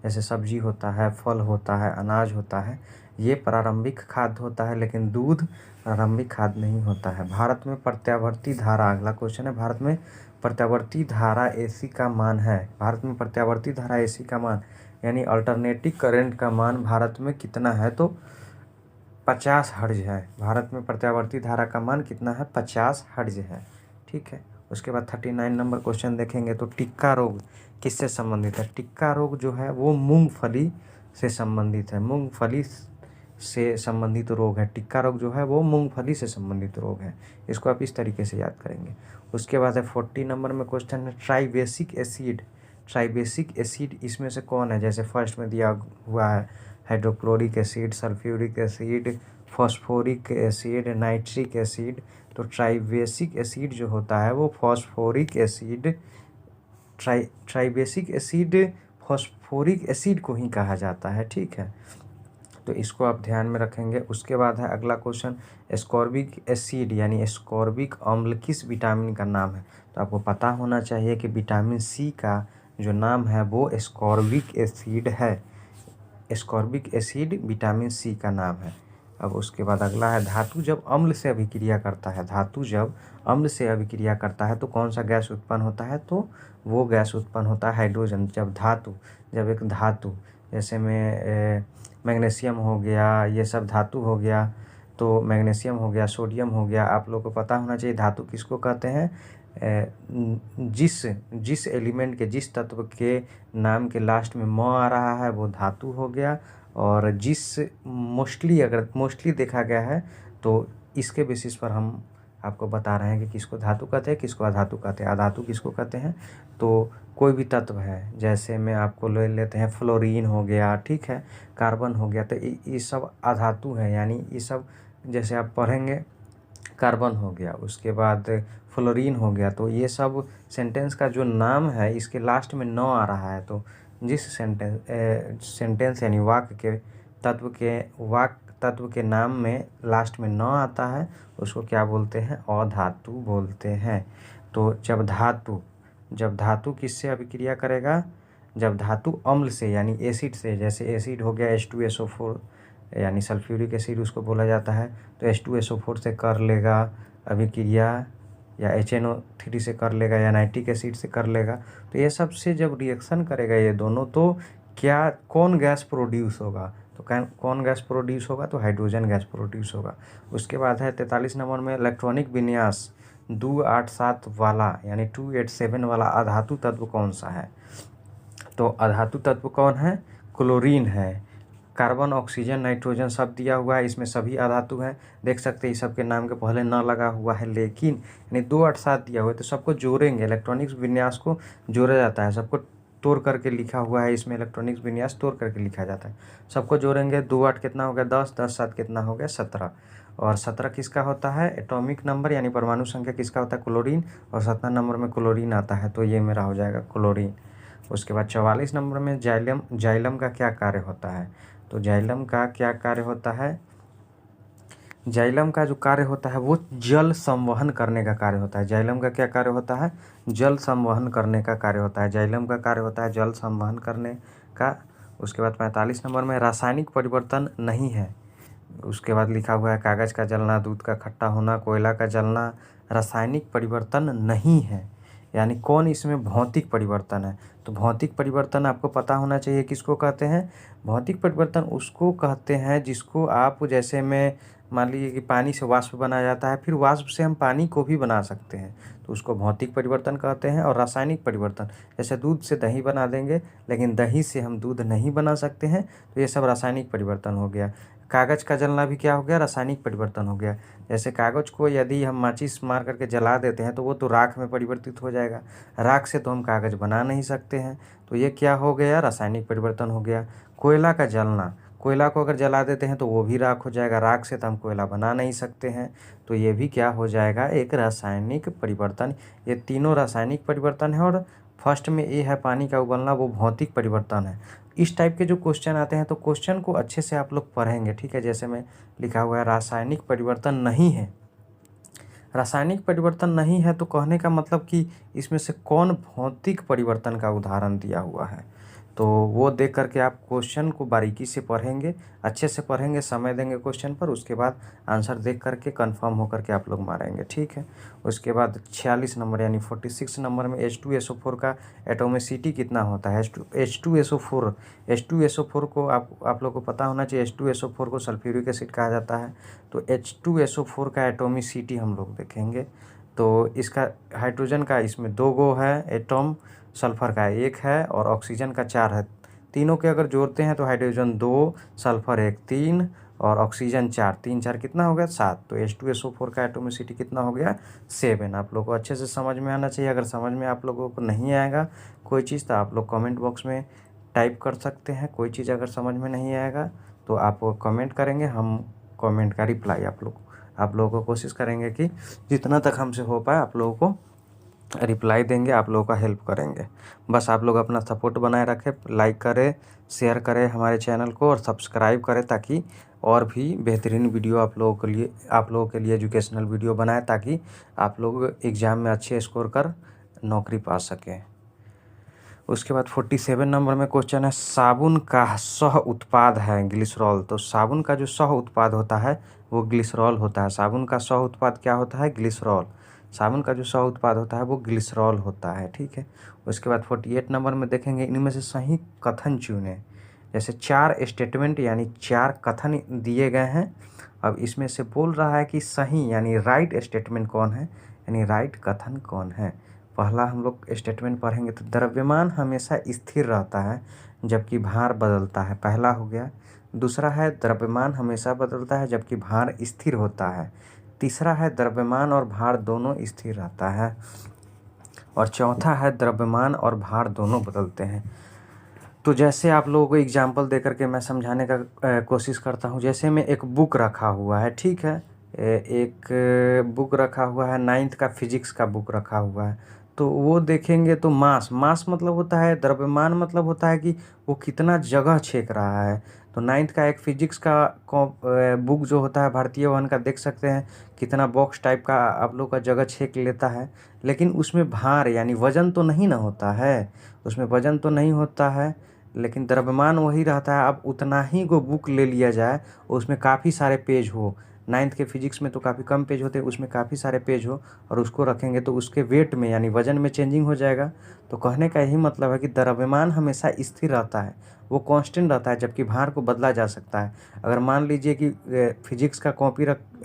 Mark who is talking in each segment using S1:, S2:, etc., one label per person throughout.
S1: जैसे सब्जी होता है, फल होता है, अनाज होता है, ये प्रारंभिक खाद्य होता है, लेकिन दूध प्रारंभिक खाद्य नहीं होता है। भारत में प्रत्यावर्ती धारा, अगला क्वेश्चन है, भारत में प्रत्यावर्ती धारा AC का मान है। भारत में प्रत्यावर्ती धारा AC का मान यानी अल्टरनेटिव करंट का मान भारत में कितना है? तो 50 हर्ट्ज है। भारत में प्रत्यावर्ती धारा का मान कितना है? 50 हर्ट्ज है। ठीक है। उसके बाद 39 नंबर क्वेश्चन देखेंगे तो टिक्का रोग किससे संबंधित है? टिक्का रोग जो है वो मूंगफली से संबंधित है। मूंगफली से संबंधित रोग है। टिक्का रोग जो है वो मूंगफली से संबंधित रोग है। इसको आप इस तरीके से याद करेंगे। उसके बाद है 40 नंबर में क्वेश्चन है, ट्राइबेसिक एसिड। ट्राइबेसिक एसिड इसमें से कौन है? जैसे फर्स्ट में दिया हुआ है hydrochloric acid, sulphuric acid, phosphoric acid, nitric acid. तो ट्राइबेसिक एसिड जो होता है वो phosphoric acid, tribasic acid phosphoric acid को ही कहा जाता है। ठीक है, तो इसको आप ध्यान में रखेंगे। उसके बाद है अगला क्वेश्चन, एस्कॉर्बिक एसिड यानी एस्कॉर्बिक अम्ल किस विटामिन का नाम है? तो आपको पता होना चाहिए कि विटामिन C का जो नाम है वो एस्कॉर्बिक एसिड है। एस्कॉर्बिक एसिड विटामिन C का नाम है। अब उसके बाद अगला है, धातु जब अम्ल से अभिक्रिया करता है, धातु जब अम्ल से अभिक्रिया करता है तो कौन सा गैस उत्पन्न होता है? तो वो गैस उत्पन्न होता है हाइड्रोजन। जब एक धातु जैसे में मैग्नीशियम हो गया, ये सब धातु हो गया, तो मैग्नीशियम हो गया, सोडियम हो गया, आप लोग को पता होना चाहिए धातु किसको कहते हैं? जिस एलिमेंट के, जिस तत्व के नाम के लास्ट में म आ रहा है वो धातु हो गया। और जिस मोस्टली देखा गया है तो इसके बेसिस पर हम आपको बता रहे हैं कि किसको धातु कहते हैं, किसको अधातु कहते हैं। अधातु किसको कहते हैं? तो कोई भी तत्व है, जैसे में आपको ले लेते हैं फ्लोरीन हो गया, ठीक है, कार्बन हो गया, तो ये सब अधातु है। यानी ये सब जैसे आप पढ़ेंगे, कार्बन हो गया, उसके बाद फ्लोरीन हो गया, तो ये सब सेंटेंस का जो नाम है इसके लास्ट में न आ रहा है, तो जिस सेंटेंस यानी वाक्य तत्व के नाम में लास्ट में न आता है उसको क्या बोलते हैं? अधातु बोलते हैं। तो जब धातु किससे अभिक्रिया करेगा? जब धातु अम्ल से यानी एसिड से, जैसे एसिड हो गया H2SO4 यानी सल्फ्यूरिक एसिड उसको बोला जाता है, तो H2SO4 से कर लेगा अभिक्रिया, या HNO3 से कर लेगा, या नाइट्रिक एसिड से कर लेगा। तो ये सब से जब रिएक्शन करेगा ये दोनों, तो कौन गैस प्रोड्यूस होगा? तो कौन गैस प्रोड्यूस होगा? तो हाइड्रोजन गैस प्रोड्यूस होगा। उसके बाद है 43 नंबर में, इलेक्ट्रॉनिक विन्यास 287 वाला यानी 287 वाला अधातु तत्व कौन सा है? तो अधातु तत्व कौन है? क्लोरीन है। कार्बन, ऑक्सीजन, नाइट्रोजन सब दिया हुआ है, इसमें सभी अधातु हैं। देख सकते हैं इस सब के नाम के पहले न लगा हुआ है, लेकिन यानी 287 दिया हुआ है तो सबको जोड़ेंगे। इलेक्ट्रॉनिक्स विन्यास को जोड़ा जाता है, सबको तोड़ करके लिखा हुआ है, इसमें इलेक्ट्रॉनिक्स विन्यास तोड़ करके लिखा जाता है। सबको जोड़ेंगे, 2 8 कितना हो गया? 10, 10 7 कितना हो गया? 17। और 17 किसका होता है? एटॉमिक नंबर यानी परमाणु संख्या किसका होता है? क्लोरीन। और 17 नंबर में क्लोरीन आता है, तो ये मेरा हो जाएगा क्लोरीन। उसके बाद 44 नंबर में, जाइलम का क्या कार्य होता है? तो जाइलम का क्या कार्य होता है? जाइलम का जो कार्य होता है वो जल संवहन करने का कार्य होता है। जाइलम का क्या कार्य होता है? जल संवहन करने का कार्य होता है। जाइलम का कार्य होता है जल संवहन करने का। उसके बाद 45 नंबर में, रासायनिक परिवर्तन नहीं है। उसके बाद लिखा हुआ है, कागज़ का जलना, दूध का खट्टा होना, कोयला का जलना रासायनिक परिवर्तन नहीं है। यानी कौन इसमें भौतिक परिवर्तन है? तो भौतिक परिवर्तन आपको पता होना चाहिए किसको कहते हैं? भौतिक परिवर्तन उसको कहते हैं जिसको आप, जैसे में मान लीजिए कि पानी से वाष्प बनाया जाता है, फिर वाष्प से हम पानी को भी बना सकते हैं, तो उसको भौतिक परिवर्तन कहते हैं। और रासायनिक परिवर्तन, जैसे दूध से दही बना देंगे लेकिन दही से हम दूध नहीं बना सकते हैं, तो ये सब रासायनिक परिवर्तन हो गया। कागज़ का जलना भी क्या हो गया? रासायनिक परिवर्तन हो गया। जैसे कागज़ को यदि हम माचिस मार करके जला देते हैं तो वो तो राख में परिवर्तित हो जाएगा, राख से तो हम कागज़ बना नहीं सकते हैं, तो ये क्या हो गया? रासायनिक परिवर्तन हो गया। कोयला का जलना, कोयला को अगर जला देते हैं तो वो भी राख हो जाएगा, राख से तो हम कोयला बना नहीं सकते हैं, तो ये भी क्या हो जाएगा? एक रासायनिक परिवर्तन। ये तीनों रासायनिक परिवर्तन है। और फर्स्ट में ये है पानी का उबलना, वो भौतिक परिवर्तन है। इस टाइप के जो क्वेश्चन आते हैं तो क्वेश्चन को अच्छे से आप लोग पढ़ेंगे, ठीक है। जैसे में लिखा हुआ है रासायनिक परिवर्तन नहीं है। रासायनिक परिवर्तन नहीं है तो कहने का मतलब कि इसमें से कौन भौतिक परिवर्तन का उदाहरण दिया हुआ है? तो वो देख करके आप क्वेश्चन को बारीकी से पढ़ेंगे, अच्छे से पढ़ेंगे, समय देंगे क्वेश्चन पर, उसके बाद आंसर देख करके कंफर्म होकर के आप लोग मारेंगे, ठीक है। उसके बाद 46 नंबर यानी 46 नंबर में H2SO4 का एटोमिसिटी कितना होता है। H2SO4 को आप लोग को पता होना चाहिए। H2SO4 को सल्फ्यूरिक एसिड कहा जाता है। तो H2SO4 का एटोमिसिटी हम लोग देखेंगे। तो इसका हाइड्रोजन का इसमें 2 गो है एटम, सल्फ़र का 1 है और ऑक्सीजन का 4 है। तीनों के अगर जोड़ते हैं तो हाइड्रोजन 2, सल्फ़र 1 3 और ऑक्सीजन 4, 3 4 कितना हो गया 7। तो H2SO4 का एटोमिसिटी कितना हो गया 7। आप लोग को अच्छे से समझ में आना चाहिए। अगर समझ में आप लोगों को नहीं आएगा कोई चीज़ तो आप लोग कमेंट बॉक्स में टाइप कर सकते हैं। कोई चीज़ अगर समझ में नहीं आएगा तो आप कमेंट करेंगे, हम कमेंट का रिप्लाई आप लोगों को कोशिश करेंगे कि जितना तक हमसे हो पाए आप लोगों को रिप्लाई देंगे, आप लोगों का हेल्प करेंगे। बस आप लोग अपना सपोर्ट बनाए रखें, लाइक करें, शेयर करें हमारे चैनल को और सब्सक्राइब करें, ताकि और भी बेहतरीन वीडियो आप लोगों के लिए एजुकेशनल वीडियो बनाए, ताकि आप लोग एग्ज़ाम में अच्छे स्कोर कर नौकरी पा सकें। उसके बाद 47 नंबर में क्वेश्चन है, साबुन का सह उत्पाद है ग्लिसरॉल। तो साबुन का जो सह उत्पाद होता है वो ग्लिसरॉल होता है। साबुन का सह उत्पाद क्या होता है, ग्लिसरॉल। साबुन का जो सह उत्पाद होता है वो ग्लिसरॉल होता है, ठीक है। उसके बाद 48 नंबर में देखेंगे, इनमें से सही कथन चुनें। जैसे 4 स्टेटमेंट यानी 4 कथन दिए गए हैं। अब इसमें से बोल रहा है कि सही यानी राइट स्टेटमेंट कौन है, यानी राइट कथन कौन है। पहला हम लोग स्टेटमेंट पढ़ेंगे तो द्रव्यमान हमेशा स्थिर रहता है जबकि भार बदलता है, पहला हो गया। दूसरा है द्रव्यमान हमेशा बदलता है जबकि भार स्थिर होता है। तीसरा है द्रव्यमान और भार दोनों स्थिर रहता है। और चौथा है द्रव्यमान और भार दोनों बदलते हैं। तो जैसे आप लोगों को एग्जाम्पल दे करके मैं समझाने का कोशिश करता हूँ। जैसे में एक बुक रखा हुआ है, ठीक है। एक बुक रखा हुआ है, 9th का फिजिक्स का बुक रखा हुआ है। तो वो देखेंगे तो मास मतलब होता है, द्रव्यमान मतलब होता है कि वो कितना जगह छेक रहा है। तो 9th का एक फिजिक्स का बुक जो होता है भारतीय वन का, देख सकते हैं कितना बॉक्स टाइप का आप लोग का जगह छेक लेता है। लेकिन उसमें भार यानी वजन तो नहीं ना होता है, उसमें वजन तो नहीं होता है, लेकिन द्रव्यमान वही रहता है। अब उतना ही को बुक ले लिया जाए, उसमें काफ़ी सारे पेज हो। 9th के फिजिक्स में तो काफ़ी कम पेज होते हैं, उसमें काफ़ी सारे पेज हो और उसको रखेंगे तो उसके वेट में यानी वजन में चेंजिंग हो जाएगा। तो कहने का यही मतलब है कि द्रव्यमान हमेशा स्थिर रहता है, वो कांस्टेंट रहता है, जबकि भार को बदला जा सकता है। अगर मान लीजिए कि फिजिक्स का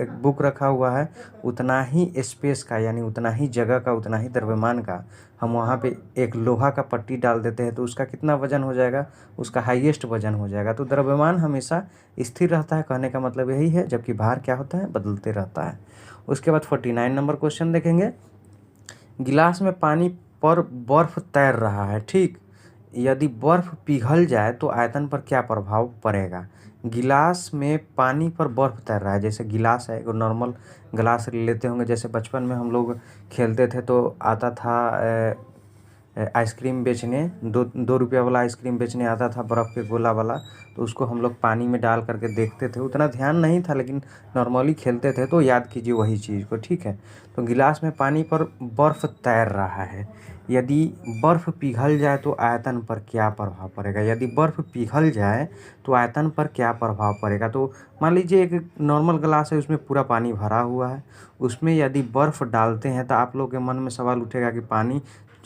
S1: एक बुक रखा हुआ है, उतना ही स्पेस का यानी उतना ही जगह का, उतना ही द्रव्यमान का हम वहाँ पे एक लोहा का पट्टी डाल देते हैं तो उसका कितना वजन हो जाएगा, उसका हाईएस्ट वजन हो जाएगा। तो द्रव्यमान हमेशा स्थिर रहता है, कहने का मतलब यही है, जबकि भार क्या होता है, बदलते रहता है। उसके बाद 49 नंबर क्वेश्चन देखेंगे, गिलास में पानी पर बर्फ तैर रहा है, ठीक। यदि बर्फ पिघल जाए तो आयतन पर क्या प्रभाव पड़ेगा। गिलास में पानी पर बर्फ तैर रहा है, जैसे गिलास है, एक नॉर्मल गिलास लेते होंगे, जैसे बचपन में हम लोग खेलते थे तो आता था आइसक्रीम बेचने, 2 रुपया वाला आइसक्रीम बेचने आता था, बर्फ़ के गोला वाला। तो उसको हम लोग पानी में डाल करके देखते थे, उतना ध्यान नहीं था लेकिन नॉर्मली खेलते थे। तो याद कीजिए वही चीज़ को, ठीक है। तो गिलास में पानी पर बर्फ़ तैर रहा है, यदि बर्फ़ पिघल जाए तो आयतन पर क्या प्रभाव पड़ेगा। यदि बर्फ़ पिघल जाए तो आयतन पर क्या प्रभाव पड़ेगा। तो मान लीजिए एक नॉर्मल गिलास है, उसमें पूरा पानी भरा हुआ है, उसमें यदि बर्फ़ डालते हैं तो आप लोग के मन में सवाल उठेगा कि पानी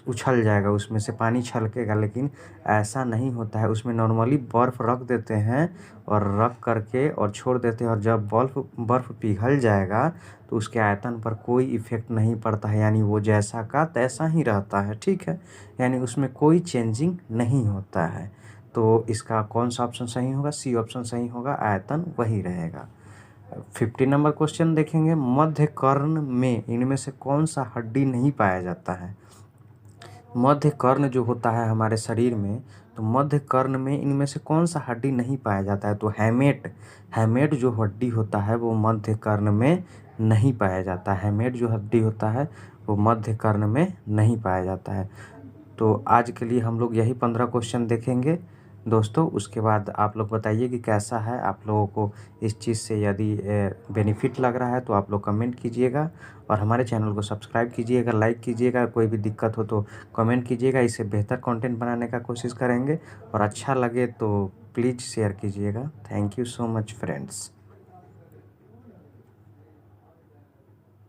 S1: उछल जाएगा, उसमें से पानी छलकेगा, लेकिन ऐसा नहीं होता है। उसमें नॉर्मली बर्फ़ रख देते हैं और रख करके और छोड़ देते हैं, और जब बर्फ़ पिघल जाएगा तो उसके आयतन पर कोई इफ़ेक्ट नहीं पड़ता है, यानी वो जैसा का तैसा ही रहता है, ठीक है। यानी उसमें कोई चेंजिंग नहीं होता है। तो इसका कौन सा ऑप्शन सही होगा, सी ऑप्शन सही होगा, आयतन वही रहेगा। 50 नंबर क्वेश्चन देखेंगे, मध्य कर्ण में इनमें से कौन सा हड्डी नहीं पाया जाता है। मध्य कर्ण जो होता है हमारे शरीर में, तो मध्य कर्ण में इनमें से कौन सा हड्डी नहीं पाया जाता है। तो हैमेट जो हड्डी होता है वो मध्य कर्ण में नहीं पाया जाता है। हैमेट जो हड्डी होता है वो मध्य कर्ण में नहीं पाया जाता है। तो आज के लिए हम लोग यही 15 क्वेश्चन देखेंगे। दोस्तों उसके बाद आप लोग बताइए कि कैसा है, आप लोगों को इस चीज़ से यदि बेनिफिट लग रहा है तो आप लोग कमेंट कीजिएगा और हमारे चैनल को सब्सक्राइब कीजिएगा, लाइक कीजिएगा। कोई भी दिक्कत हो तो कमेंट कीजिएगा, इससे बेहतर कंटेंट बनाने का कोशिश करेंगे और अच्छा लगे तो प्लीज़ शेयर कीजिएगा। Thank you so much friends.